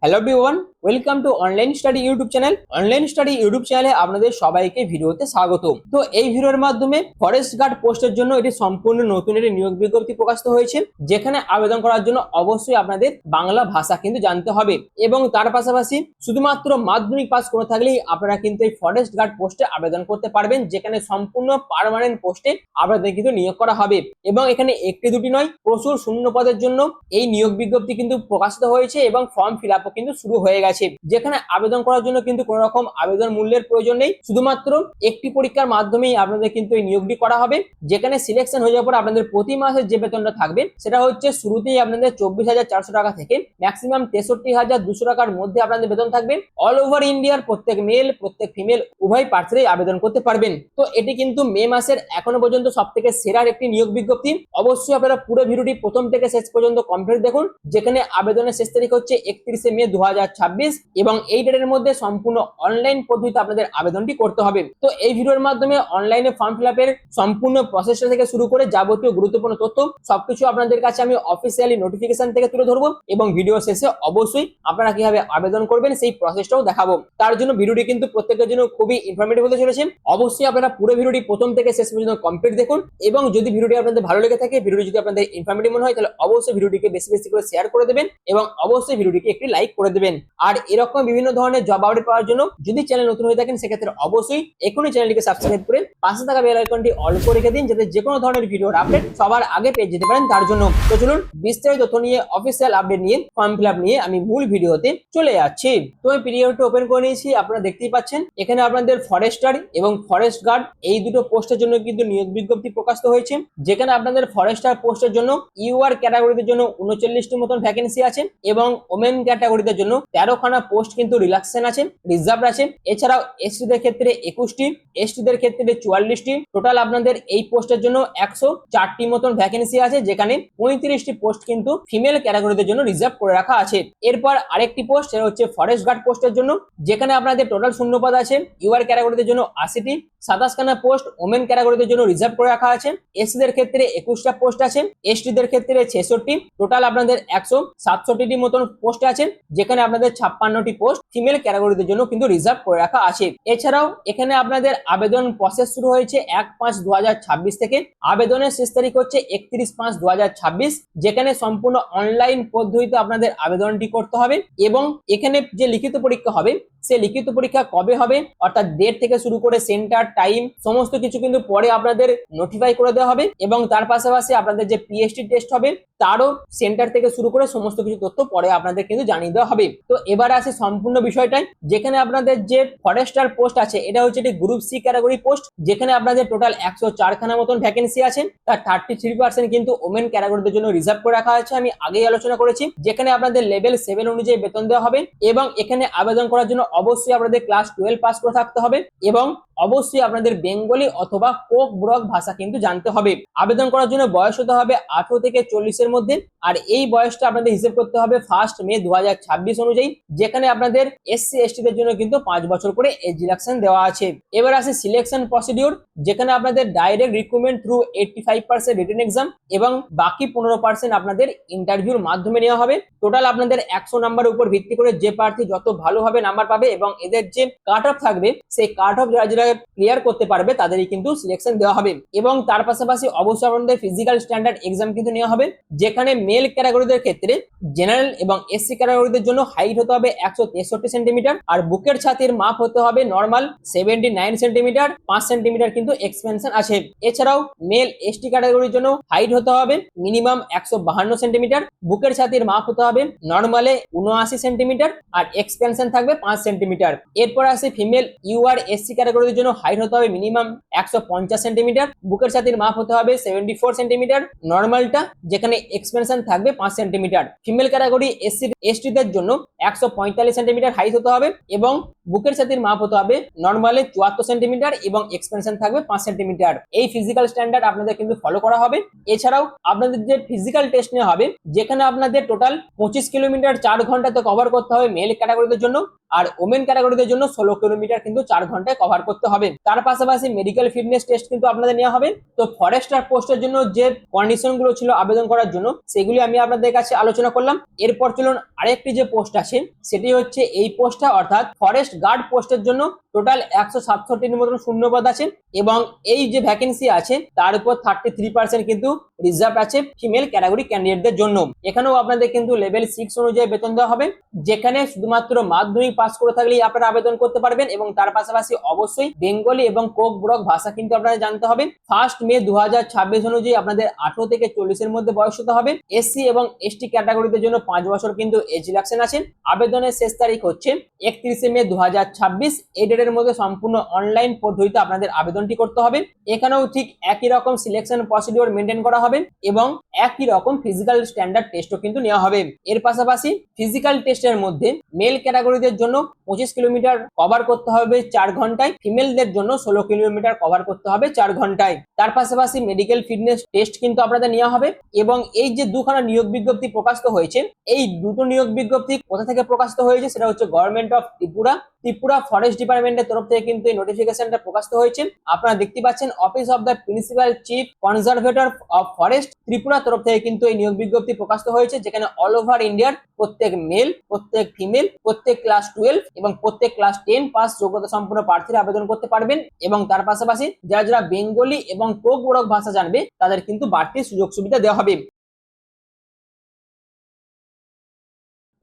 Hello everyone, welcome to online study YouTube channel. Online study YouTube চ্যানেলে আপনাদের সবাইকে ভিডিওতে স্বাগত। তো এই ভিডিওর মাধ্যমে ফরেস্ট গার্ড পোস্টের জন্য এটি সম্পূর্ণ নতুন একটি নিয়োগ বিজ্ঞপ্তি প্রকাশিত হয়েছে, যেখানে আবেদন করার জন্য অবশ্যই আপনাদের বাংলা ভাষা কিন্তু জানতে হবে এবং তার পাশাপাশি শুধুমাত্র মাধ্যমিক পাস করে থাকলেই আপনারা কিন্তু এই ফরেস্ট গার্ড পোস্টে আবেদন করতে পারবেন, যেখানে সম্পূর্ণ পার্মানেন্ট পোস্টে আপনাদের কিন্তু নিয়োগ করা হবে। এবং এখানে একটি দুটি নয়, প্রচুর শূন্য পদের জন্য এই নিয়োগ বিজ্ঞপ্তি কিন্তু প্রকাশিত হয়েছে এবং ফর্ম ফিল আপও কিন্তু শুরু হয়ে গেছে, যেখানে আবেদন করার জন্য কিন্তু কোনো রকম আবেদন মূল্যের প্রয়োজন নেই। শুধুমাত্র একটি পরীক্ষার মাধ্যমেই আপনাদের কিন্তু এই নিয়োগটি করা হবে, যেখানে সিলেকশন হয়ে যাওয়ার পর আপনাদের প্রতি মাসে যে বেতনটা থাকবে সেটা হচ্ছে শুরুতেই আপনাদের 24,400 টাকা থেকে ম্যাক্সিমাম 63,200 টাকার মধ্যে আপনাদের বেতন থাকবে। অল ওভার ইন্ডিয়ার প্রত্যেক মেল প্রত্যেক ফিমেল উভয় প্রার্থীরাই আবেদন করতে পারবেন। তো এটি কিন্তু মে মাসের এখনো পর্যন্ত সব থেকে সেরার একটি নিয়োগ বিজ্ঞপ্তি। অবশ্যই আপনারা পুরো ভিডিওটি প্রথম থেকে শেষ পর্যন্ত কমপ্লিট দেখুন, যেখানে আবেদনের শেষ তারিখ হচ্ছে 31শে মে 2026 এবং এই ডেটের মধ্যে সম্পূর্ণ অনলাইন পদ্ধতিতে আপনাদের আবেদনটি করতে হবে। তো এই ভিডিওর মাধ্যমে অনলাইনে ফর্ম ফিল আপের সম্পূর্ণ প্রসেসটা থেকে শুরু করে যাবতীয় গুরুত্বপূর্ণ তথ্য সবকিছু আপনাদের কাছে আমি অফিসিয়ালি নোটিফিকেশন থেকে তুলে ধরবো এবং ভিডিও শেষে অবশ্যই আপনারা কিভাবে আবেদন করবেন সেই প্রসেসটাও দেখাবো। তার জন্য ভিডিওটি কিন্তু প্রত্যেকের জন্য খুবই ইনফরমেটিভ হতে চলেছে। অবশ্যই আপনারা পুরো ভিডিওটি প্রথম থেকে শেষ পর্যন্ত কমপ্লিট দেখুন এবং যদি ভিডিওটি আপনাদের ভালো লেগে থাকে, ভিডিওটি যদি আপনাদের ইনফরমেটিভ মনে হয়, তাহলে অবশ্যই ভিডিওটিকে বেশি বেশি করে শেয়ার করে দেবেন এবং অবশ্যই ভিডিওটিকে একটি লাইক করে দেবেন। আর এরকম বিভিন্ন ধরনের জব আপডেট পাওয়ার জন্য যদি চ্যানেল নতুন হয়ে থাকেন, সেক্ষেত্রে অবশ্যই এখনই চ্যানেলটিকে সাবস্ক্রাইব করে পাশে থাকা বেল আইকনটি অল করে রেখে দিন, যাতে যে কোনো ধরনের ভিডিওর আপডেট সবার আগে পেয়ে যেতে পারেন তার জন্য। তো চলুন বিস্তারিত তথ্য নিয়ে, অফিসিয়াল আপডেট নিয়ে, ফর্ম ফিল আপ নিয়ে আমি মূল ভিডিওতে চলে যাচ্ছি। তো আমি পিডিএফটি ওপেন করে নিয়েছি, আপনারা দেখতেই পাচ্ছেন এখানে আপনাদের ফরেস্টার এবং ফরেস্ট গার্ড এই দুটো পোস্টের জন্য কিন্তু নিয়োগ বিজ্ঞপ্তি প্রকাশিত হয়েছে, যেখানে আপনাদের ফরেস্টার পোস্টের জন্য ইউআর ক্যাটাগরিদের জন্য 39টি মতন ভ্যাকেন্সি আছে এবং ওমেন ক্যাটাগরিতে জন্য 13খানা পোস্ট কিন্তু রিল্যাক্সেশন আছে, রিজার্ভ আছে। এছাড়াও এসটিদের ক্ষেত্রে 21টি, এসটিদের ক্ষেত্রে 44টি। টোটাল আপনাদের এই পোস্টের জন্য 104টি মতন ভ্যাকেন্সি আছে, যেখানে 35টি পোস্ট কিন্তু ফিমেল ক্যাটাগরিদের জন্য রিজার্ভ করে রাখা আছে। এরপর আরেকটি পোস্ট, সেটা হচ্ছে ফরেস্ট গার্ড পোস্টের জন্য, যেখানে আপনাদের টোটাল শূন্যপদ আছে ইউআর ক্যাটাগরিদের জন্য 80টি, 27খানা পোস্ট ওমেন ক্যাটাগরিদের জন্য রিজার্ভ করে রাখা আছে। এসসিদের ক্ষেত্রে 21টা পোস্ট আছে, এসটিদের ক্ষেত্রে 66টি। টোটাল আপনাদের 167টি মতন পোস্ট আছে, যেখানে আপনাদের 56টি পোস্ট ফিমেল ক্যাটাগরিদের জন্য কিন্তু রিজার্ভ করে রাখা আছে। এছাড়াও এখানে আপনাদের আবেদন প্রসেস শুরু হয়েছে 1/5/2026 থেকে। আবেদনের শেষ তারিখ হচ্ছে 31/5/2026, যেখানে সম্পূর্ণ অনলাইন পদ্ধতিতে আপনাদের আবেদনটি করতে হবে এবং এখানে যে লিখিত পরীক্ষা হবে, সে লিখিত পরীক্ষা কবে হবে অর্থাৎ ডেট থেকে শুরু করে সেন্টার, টাইম সমস্ত কিছু কিন্তু পরে আপনাদের নোটিফাই করে দেওয়া হবে এবং তার পাশাপাশি আপনাদের যে পিএইচডি টেস্ট হবে তারও সেন্টার থেকে শুরু করে সমস্ত কিছু তথ্য পরে আপনাদের কিন্তু জানিয়ে দেওয়া হবে। তো এবার আসে সম্পূর্ণ বিষয়টাই, যেখানে আপনাদের যে ফরেস্টার পোস্ট আছে এটা হচ্ছে একটি গ্রুপ সি ক্যাটাগরি পোস্ট, যেখানে আপনাদের টোটাল 104খানা মতন ভ্যাকেন্সি আছে, তার 33% কিন্তু ওমেন ক্যাটাগরিদের জন্য রিজার্ভ করে রাখা আছে। আমি আগেই আলোচনা করেছি, যেখানে আপনাদের লেভেল 7 অনুযায়ী বেতন দেওয়া হবে এবং এখানে আবেদন করার জন্য অবশ্যই আপনাদের ক্লাস 12 পাস করে থাকতে হবে এবং অবশ্যই আপনাদের বেঙ্গলি অথবা কোক ব্রক ভাষা কিন্তু জানতে হবে। আবেদন করার জন্য বয়স হতে হবে 18 থেকে 40-এর মধ্যে, আর এই বয়সটা আপনাদের হিসেব করতে হবে 1 মে 2026 অনুযায়ী, যেখানে আপনাদের এসসি এসটিদের জন্য কিন্তু 5 বছর করে এজ রিল্যাক্সেশন দেওয়া আছে। এবার আসে সিলেকশন প্রসিডিউর, যেখানে আপনাদের direct recruitment through 85% written exam এবং বাকি 15% আপনাদের ইন্টারভিউর মাধ্যমে নেওয়া হবে। টোটাল আপনাদের 100 নাম্বারের উপর ভিত্তি করে যে প্রার্থী যত ভালোভাবে নাম্বার পাবে এবং এদের যে কাট অফ থাকবে, সেই কাট অফ যারা ক্লিয়ার করতে পারবে তাদেরই কিন্তু সিলেকশন দেওয়া হবে এবং তার পাশাপাশি অবশ্যই আপনাদের ফিজিক্যাল স্ট্যান্ডার্ড এক্সাম কিন্তু নেওয়া হবে, যেখানে মেল ক্যাটাগরিদের ক্ষেত্রে জেনারেল এবং এসসি ক্যাটাগরিদের জন্য হাইট হতে হবে 163 সেন্টিমিটার আর বুকের ছাতির মাপ হতে হবে নরমাল 79 সেন্টিমিটার, 5 সেন্টিমিটার কিন্তু এক্সপেনশন আছে। এছাড়াও মেল এসটি ক্যাটাগরির জন্য হাইট হতে হবে মিনিমাম 152 সেন্টিমিটার, বুকের ছাতির মাপ হতে হবে নরমালে 79 সেন্টিমিটার আর এক্সপেনশন থাকবে 5 সেন্টিমিটার। এরপর আসে ফিমেল ইউআর এসসি ক্যাটাগরির জন্য হাইট হতে হবে মিনিমাম 150 সেন্টিমিটার, বুকের ছাতির মাপ হতে হবে 74 সেন্টিমিটার নরমালটা, যেখানে এক্সপেনশন থাকবে 5 সেন্টিমিটার। ফিমেল ক্যাটাগরি এসসি এসটিদের জন্য 145 সেন্টিমিটার হাইট হতে হবে এবং বুকের ছাতির মাপ হতে হবে নরমালে 74 সেন্টিমিটার এবং এক্সপেনশন থাকবে 5 সেন্টিমিটার। এই ফিজিক্যাল স্ট্যান্ডার্ড আপনাদের কিন্তু ফলো করা হবে। এছাড়াও আপনাদের যে ফিজিক্যাল টেস্ট নেওয়া হবে, যেখানে আপনাদের টোটাল 25 কিলোমিটার 4 ঘন্টাতে কভার করতে হবে মেল ক্যাটাগরিদের জন্য আর ওমেন ক্যাটাগরিদের জন্য 16 কিলোমিটার কিন্তু 4 ঘন্টায় কভার করতে করতে হবে। তার পাশাপাশি মেডিকেল ফিটনেস টেস্ট কিন্তু আপনাদের নেওয়া হবে। তো ফরেস্টার পোস্টের জন্য যে কন্ডিশন গুলো ছিল আবেদন করার জন্য সেগুলি আমি আপনাদের কাছে আলোচনা করলাম। এরপর চলুন আরেকটি যে পোস্ট আছে সেটি হচ্ছে এই পোস্টটা, অর্থাৎ ফরেস্ট গার্ড পোস্টের জন্য টোটাল 167টির মতন শূন্যপদ আছে এবং এই যে ভ্যাকেন্সি আছে তার উপর 33% কিন্তু রিজার্ভ আছে ফিমেল ক্যাটাগরি ক্যান্ডিডেটদের জন্য। এখানেও আপনাদের কিন্তু লেভেল 6 অনুযায়ী বেতন দেওয়া হবে, যেখানে শুধুমাত্র মাধ্যমিক পাস করে থাকলেই আপনারা আবেদন করতে পারবেন এবং তার পাশাপাশি অবশ্যই বেঙ্গলি এবং কোকবরক ভাষা কিন্তু আপনারা জানতে হবে। 1 মে 2026 অনুযায়ী আপনাদের 18 থেকে 40-এর মধ্যে বয়স হতে হবে। এসসি এবং এসটি ক্যাটাগরিদের জন্য 5 বছর কিন্তু এজ রিল্যাক্সেশন আছে। আবেদনের শেষ তারিখ হচ্ছে 31 মে 2026। এই ডেটের মধ্যে সম্পূর্ণ অনলাইন পদ্ধতিতে আপনাদের আবেদনটি করতে হবে। এখানেও ঠিক একই রকম সিলেকশন প্রসিডিওর মেনটেন করা হবে এবং একই রকম ফিজিক্যাল স্ট্যান্ডার্ড টেস্টও কিন্তু নেওয়া হবে। এর পাশাপাশি ফিজিক্যাল টেস্টের মধ্যে মেল ক্যাটাগরিদের জন্য 25 কিলোমিটার কভার করতে হবে 4 ঘন্টায়, ফিমেলদের জন্য 16 কিলোমিটার কভার করতে হবে 4 ঘন্টায়। তার পাশাপাশি মেডিকেল ফিটনেস টেস্ট কিন্তু আপনাদের নেওয়া হবে এবং এই যে দুখানা নিয়োগ বিজ্ঞপ্তি প্রকাশিত হয়েছে, এই দুটো নিয়োগ বিজ্ঞপ্তি কোথা থেকে প্রকাশিত হয়েছে সেটা হচ্ছে গভর্নমেন্ট অফ ত্রিপুরা ফরেস্ট ডিপার্টমেন্টের তরফ থেকে কিন্তু এই নোটিফিকেশনটা প্রকাশিত হয়েছে। আপনারা দেখতে পাচ্ছেন office of the principal chief conservator of forest Tripura তরফ থেকে কিন্তু এই নিয়োগ বিজ্ঞপ্তি প্রকাশিত হয়েছে, যেখানে অল ওভার ইন্ডিয়ার প্রত্যেক মেল, প্রত্যেক ফিমেল, প্রত্যেক ক্লাস 12 এবং প্রত্যেক ক্লাস 10 পাস যোগ্যতা সম্পন্ন প্রার্থীরা আবেদন করতে পারবেন এবং তার পাশাপাশি যারা বেঙ্গলি এবং কোকবরক ভাষা জানবে তাদের কিন্তু বাড়তি সুযোগ সুবিধা দেওয়া হবে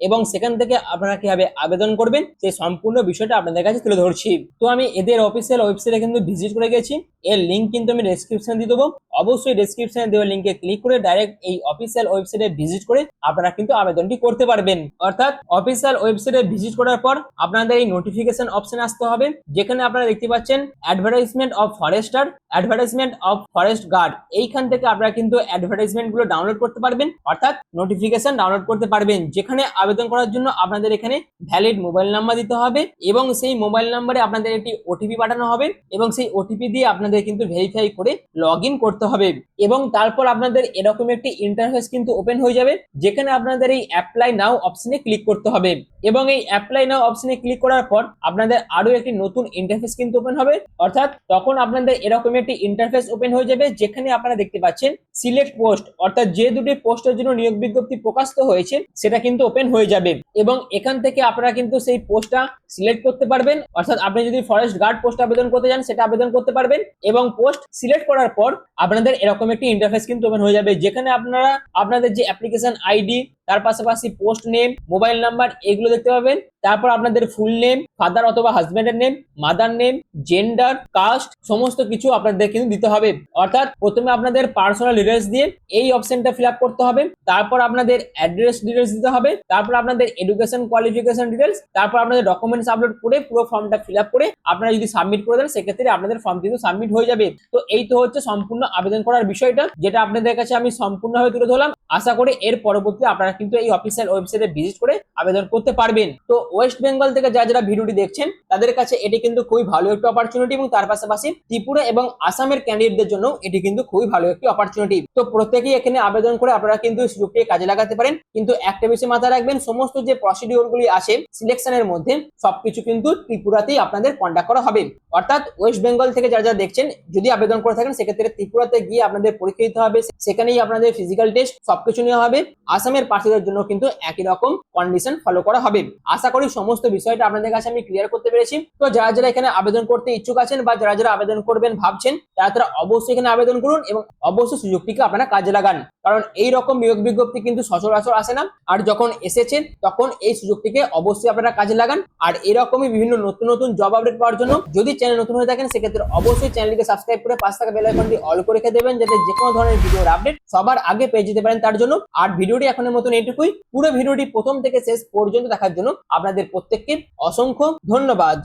এবং সেখান থেকে আপনারা কিভাবে আবেদন করবেন সেই সম্পূর্ণ বিষয়টা আপনাদের কাছে তুলে ধরছি। তো আমি এদের অফিসিয়াল ওয়েবসাইটে কিন্তু ভিজিট করে গেছি, এর লিঙ্ক কিন্তু আমি ডেসক্রিপশনে দিয়ে দেবো। অবশ্যই ডেসক্রিপশনে দেওয়া লিঙ্কে ক্লিক করে ডাইরেক্ট এই অফিসিয়াল ওয়েবসাইটে ভিজিট করে আপনারা কিন্তু আবেদনটি করতে পারবেন। অর্থাৎ অফিসিয়াল ওয়েবসাইটে ভিজিট করার পর আপনাদের এই নোটিফিকেশন অপশন আসতে হবে, যেখানে আপনারা দেখতে পাচ্ছেন advertisement of forester, advertisement of forest guard. এইখান থেকে আপনারা কিন্তু অ্যাডভার্টাইজমেন্ট গুলো ডাউনলোড করতে পারবেন, অর্থাৎ নোটিফিকেশন ডাউনলোড করতে পারবেন। যেখানে আবেদন করার জন্য আপনাদের এখানে ভ্যালিড মোবাইল নাম্বার দিতে হবে এবং সেই মোবাইল নাম্বারে আপনাদের একটি ওটিপি পাঠানো হবে এবং সেই ওটিপি দিয়ে আপনাদের কিন্তু ভেরিফাই করে লগইন করতে হবে এবং তারপর আপনাদের এরকম একটি ইন্টারফেস কিন্তু ওপেন হয়ে যাবে, যেখানে আপনাদের এই অ্যাপ্লাই নাও অপশনে ক্লিক করতে হবে এবং এই অ্যাপ্লাই নাও অপশনে ক্লিক করার পর আপনাদের আরো একটি নতুন ইন্টারফেস কিন্তু ওপেন হবে। অর্থাৎ তখন আপনাদের এরকম একটি ইন্টারফেস ওপেন হয়ে যাবে, যেখানে আপনারা দেখতে পাচ্ছেন সিলেক্ট পোস্ট, অর্থাৎ যে দুটি পোস্টের জন্য নিয়োগ বিজ্ঞপ্তি প্রকাশিত হয়েছে সেটা কিন্তু ওপেন হয়ে যাবে এবং এখান থেকে আপনারা কিন্তু সেই পোস্টটা সিলেক্ট করতে পারবেন। অর্থাৎ আপনি যদি ফরেস্ট গার্ড পোস্ট আবেদন করতে চান সেটা আবেদন করতে পারবেন এবং পোস্ট সিলেক্ট করার পর আপনাদের এরকম একটি ইন্টারফেস কিন্তু ওপেন হয়ে যাবে, যেখানে আপনারা আপনাদের যে অ্যাপ্লিকেশন আইডি, তার পাশাপাশি পোস্ট নেম, মোবাইল নাম্বার এগুলো দেখতে পাবেন। তারপর আপনাদের ফুল নেম, ফাদার অথবা হাজবেন্ডের name, mother name, gender, caste সমস্ত কিছু আপনাদের কিন্তু দিতে হবে। অর্থাৎ প্রথমে আপনাদের পার্সোনাল ডিটেলস দিয়ে এই অপশনটা ফিল আপ করতে হবে, তারপর আপনাদের অ্যাড্রেস ডিটেলস দিতে হবে, তারপর আপনাদের এডুকেশন কোয়ালিফিকেশন ডিটেলস, তারপর আপনাদের ডকুমেন্টস আপলোড করে পুরো ফর্মটা ফিল আপ করে আপনারা যদি সাবমিট করে দেন সেক্ষেত্রে আপনাদের ফর্ম কিন্তু সাবমিট হয়ে যাবে। তো এই তো হচ্ছে সম্পূর্ণ আবেদন করার বিষয়টা, যেটা আপনাদের কাছে আমি সম্পূর্ণভাবে তুলে ধরলাম। আশা করি এর পরবর্তী আপনারা কিন্তু এই অফিসিয়াল ওয়েবসাইটে ভিজিট করে আবেদন করতে পারবেন। তো ওয়েস্ট বেঙ্গল থেকে যারা ভিডিওটি দেখছেন তাদের কাছে এটি কিন্তু খুবই ভালো একটি অপরচুনিটি এবং তার পাশাপাশি ত্রিপুরা এবং আসামের ক্যান্ডিডেটদের জন্য এটি কিন্তু খুবই ভালো একটি অপরচুনিটি। তো প্রত্যেকেই এখানে আবেদন করে আপনারা কিন্তু সুযোগটি কাজে লাগাতে পারেন, কিন্তু একটা বিষয় মাথায় রাখবেন, সমস্ত যে প্রসিডিওর গুলি আছে সিলেকশনের মধ্যে সবকিছু কিন্তু ত্রিপুরাতেই আপনাদের কন্ডাক্ট করা হবে। অর্থাৎ ওয়েস্ট বেঙ্গল থেকে যারা দেখছেন যদি আবেদন করে থাকেন সেক্ষেত্রে ত্রিপুরাতে গিয়ে আপনাদের পরীক্ষা দিতে হবে, সেখানেই আপনাদের ফিজিক্যাল টেস্ট সবকিছু নেওয়া হবে। আসামের প্রার্থীদের জন্য কিন্তু একই রকম কন্ডিশন ফলো করা হবে। আশা করি সমস্ত বিষয়টা আপনাদের কাছে আমি ক্লিয়ার করতে পেরেছি। তো যারা এখানে আবেদন করতে ইচ্ছুক আছেন বা যারা আবেদন করবেন ভাবছেন তারা অবশ্যই এখানে আবেদন করুন এবং অবশ্যই সুযোগটিকে আপনারা কাজে লাগান, কারণ এই রকম নিয়োগ বিজ্ঞপ্তি কিন্তু সচরাচর আসে না, আর যখন এসেছে তখন এই সুযোগটিকে অবশ্যই আপনারা কাজে লাগান। আর এরকমই বিভিন্ন নতুন নতুন জব আপডেট পাওয়ার জন্য যদি চ্যানেল নতুন হয়ে থাকেন সেক্ষেত্রে অবশ্যই চ্যানেলটিকে সাবস্ক্রাইব করে পাশে থাকা বেল আইকনটি অল করে রেখে দেবেন, যাতে যে কোনো ধরনের ভিডিওর আপডেট সবার আগে পেয়ে যেতে পারেন তার জন্য। আর ভিডিওটি এখনের মতন এইটুকুই। পুরো ভিডিওটি প্রথম থেকে শেষ পর্যন্ত দেখার জন্য আপনাদের প্রত্যেককে অসংখ্য ধন্যবাদ।